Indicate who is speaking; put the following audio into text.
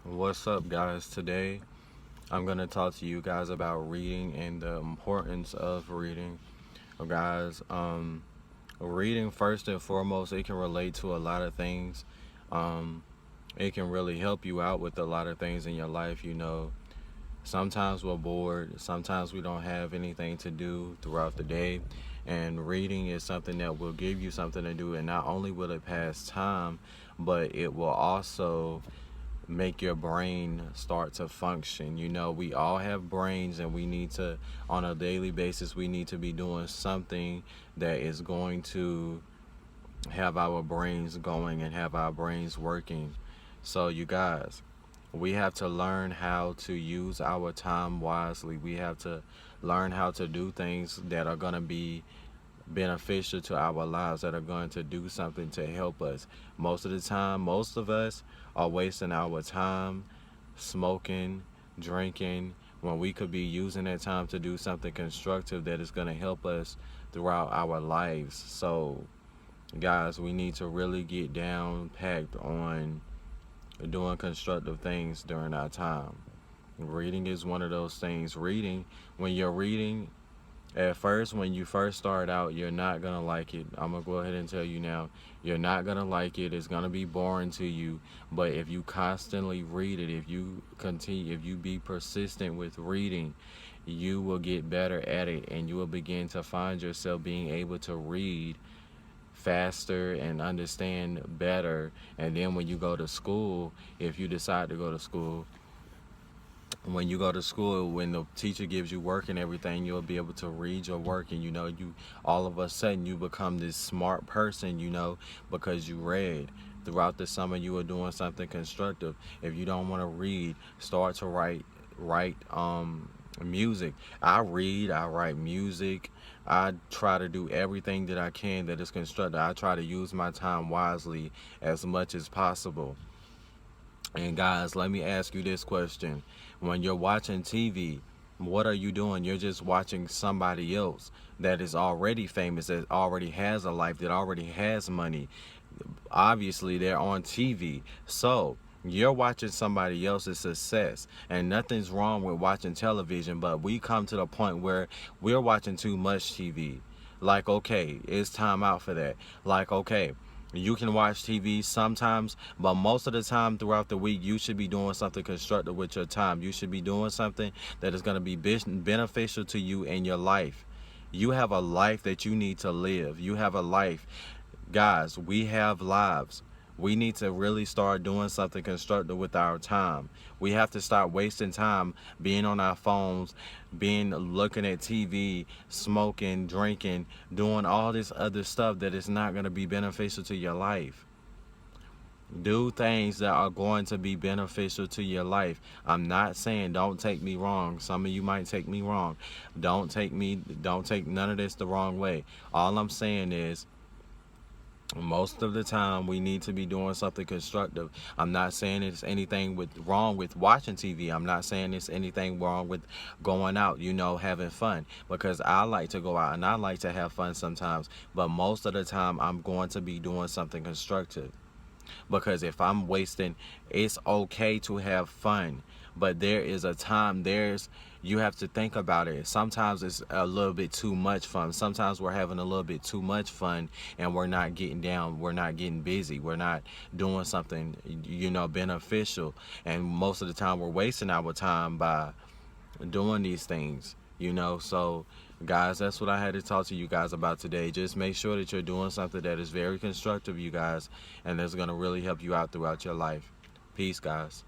Speaker 1: What's up, guys? Today I'm going to talk to you guys about reading and the importance of reading. Guys, reading first and foremost, it can relate to a lot of things. Um, it can really help you out with a lot of things in your life. Sometimes we're bored, sometimes we don't have anything to do throughout the day. And reading is something that will give you something to do, and not only will it pass time, but it will also make your brain start to function. We all have brains, and we need to, on a daily basis, we need to be doing something that is going to have our brains going and have our brains working. So, you guys, we have to learn how to use our time wisely. We have to learn how to do things that are going to be beneficial to our lives, that are going to do something to help us. Most of the time, most of us are wasting our time smoking, drinking, when we could be using that time to do something constructive that is going to help us throughout our lives. So, guys, we need to really get down packed on doing constructive things during our time. Reading is one of those things. When you're reading, at first, when you first start out, you're not gonna like it. I'm gonna go ahead and tell you now, you're not gonna like it. It's gonna be boring to you. But if you constantly read it, if you be persistent with reading, you will get better at it, and you will begin to find yourself being able to read faster and understand better. And then when you go to school, if you decide to go to school, when the teacher gives you work and everything, you'll be able to read your work, and you all of a sudden you become this smart person, because you read. Throughout the summer, you were doing something constructive. If you don't want to read, start to write music. I read, I write music. I try to do everything that I can that is constructive. I try to use my time wisely as much as possible. And guys, let me ask you this question. When you're watching TV, what are you doing? You're just watching somebody else that is already famous, that already has a life, that already has money. Obviously, they're on TV. So, you're watching somebody else's success, and nothing's wrong with watching television, but we come to the point where we're watching too much TV. Like, okay, it's time out for that. Like, okay, you can watch TV sometimes, but most of the time throughout the week, you should be doing something constructive with your time. You should be doing something that is going to be beneficial to you in your life. You have a life that you need to live. You have a life. Guys, we have lives. We need to really start doing something constructive with our time. We have to stop wasting time being on our phones, being looking at TV, smoking, drinking, doing all this other stuff that is not going to be beneficial to your life. Do things that are going to be beneficial to your life. I'm not saying, don't take me wrong. Some of you might take me wrong. Don't take none of this the wrong way. All I'm saying is, most of the time we need to be doing something constructive. I'm not saying it's anything wrong with watching TV. I'm not saying it's anything wrong with going out, having fun, because I like to go out and I like to have fun sometimes, but most of the time I'm going to be doing something constructive. Because if I'm wasting, it's okay to have fun, but there is a time, you have to think about it. Sometimes it's a little bit too much fun. Sometimes we're having a little bit too much fun, and we're not getting down, we're not getting busy, we're not doing something, beneficial. And most of the time we're wasting our time by doing these things. So, guys, that's what I had to talk to you guys about today. Just make sure that you're doing something that is very constructive, you guys, and that's going to really help you out throughout your life. Peace, guys.